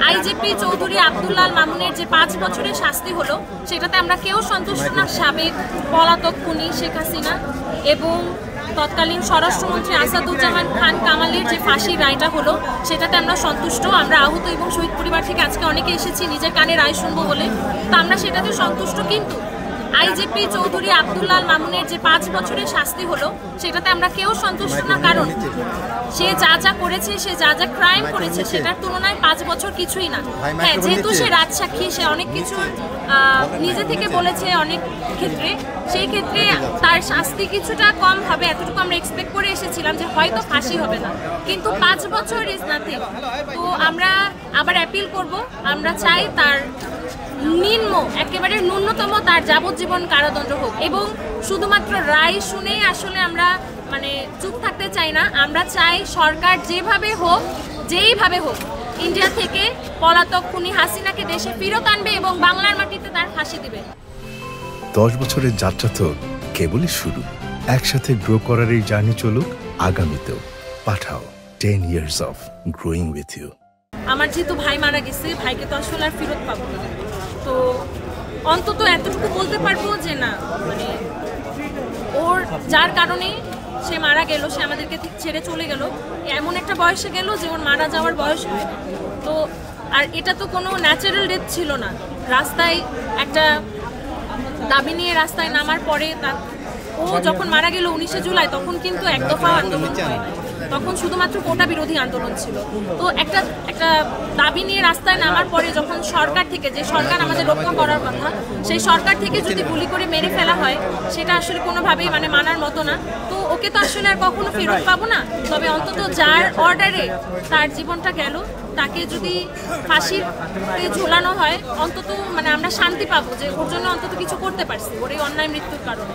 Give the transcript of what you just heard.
IGP Chowdhury Abdullah মামুনের যে 5 বছরের শাস্তি হলো সেটাতে আমরা কেউ সন্তুষ্ট না। সাবেক পলাতক খুনি শেখ হাসিনা এবং তৎকালীন স্বরাষ্ট্রমন্ত্রী আসাদুজ্জামান খান কামালের যে ফাঁসির রায়টা হলো সেটাতে আমরা সন্তুষ্ট। আমরা আহত এবং শহীদ পরিবার থেকে আজকে অনেকে এসেছি নিজের কানে রায় শুনবো বলে, তো আমরা সেটাতে সন্তুষ্ট। কিন্তু আইজিপি চৌধুরী আব্দুল্লাহ মামুনের যে 5 বছরের শাস্তি হলো সেটাতে আমরা কেউ সন্তুষ্ট না, কারণ সে যা যা করেছে, সে যা যা ক্রাইম করেছে সেটার তুলনায় 5 বছর কিছুই না। হ্যাঁ, যেহেতু সে রাজসাক্ষী, সে অনেক কিছু নিজে থেকে বলেছে অনেক ক্ষেত্রে, সেই ক্ষেত্রে তার শাস্তি কিছুটা কম হবে এতটুকু আমরা এক্সপেক্ট করে এসেছিলাম, যে হয়তো ফাঁসি হবে না, কিন্তু 5 বছর ইজ নাথিং। তো আমরা আবার অ্যাপিল করব, আমরা চাই তার একেবারে ন্যূনতম তার যাবজ্জীবন কারাদণ্ড হোক, এবং শুধুমাত্র রায় শুনেই আসলে আমরা চুপ থাকতে চাই না। আমরা চাই সরকার যেইভাবে হোক ইন্ডিয়া থেকে পলাতক খুনি হাসিনাকে দেশে ফেরত আনবে এবং বাংলার মাটিতে তার ফাঁসি দিবে। 10 বছরের যাত্রা তো কেবলই শুরু। একসাথে গ্রো করার এই জার্নি চলুক আগামীতেও। পাঠাও 10 years of growing with you। আমার যেহেতু ভাই মারা গেছে, ভাইকে তো আসলে আর ফেরত পাবো না, তো অন্তত এতটুকু বলতে পারবো যে না, ওর যার কারণে সে মারা গেল, সে আমাদেরকে ছেড়ে চলে গেল, এমন একটা বয়সে গেল যে ওর মারা যাওয়ার বয়স হয়। তো আর এটা তো কোনো ন্যাচারাল ডেথ ছিল না। রাস্তায় একটা দাবি নিয়ে রাস্তায় নামার পরে ও যখন মারা গেল 19শে জুলাই, তখন কিন্তু একদফা আন্দোলন হয় না, তখন শুধুমাত্র কোটা বিরোধী আন্দোলন ছিল। তো একটা দাবি নিয়ে রাস্তায় নামার পরে যখন সরকার থেকে, যে সরকার আমাদের রক্ষা করার কথা, সেই সরকার থেকে যদি গুলি করে মেরে ফেলা হয়, সেটা আসলে কোনোভাবেই মানার মতো না। তো ওকে তো আসলে আর কখনো ফেরত পাবো না, তবে অন্তত যার অর্ডারে তার জীবনটা গেল, তাকে যদি ফাঁসিতে ঝোলানো হয়, অন্তত আমরা শান্তি পাবো যে ওর জন্য অন্তত কিছু করতে পারছি, ওর এই অন্যায় মৃত্যুর কারণে।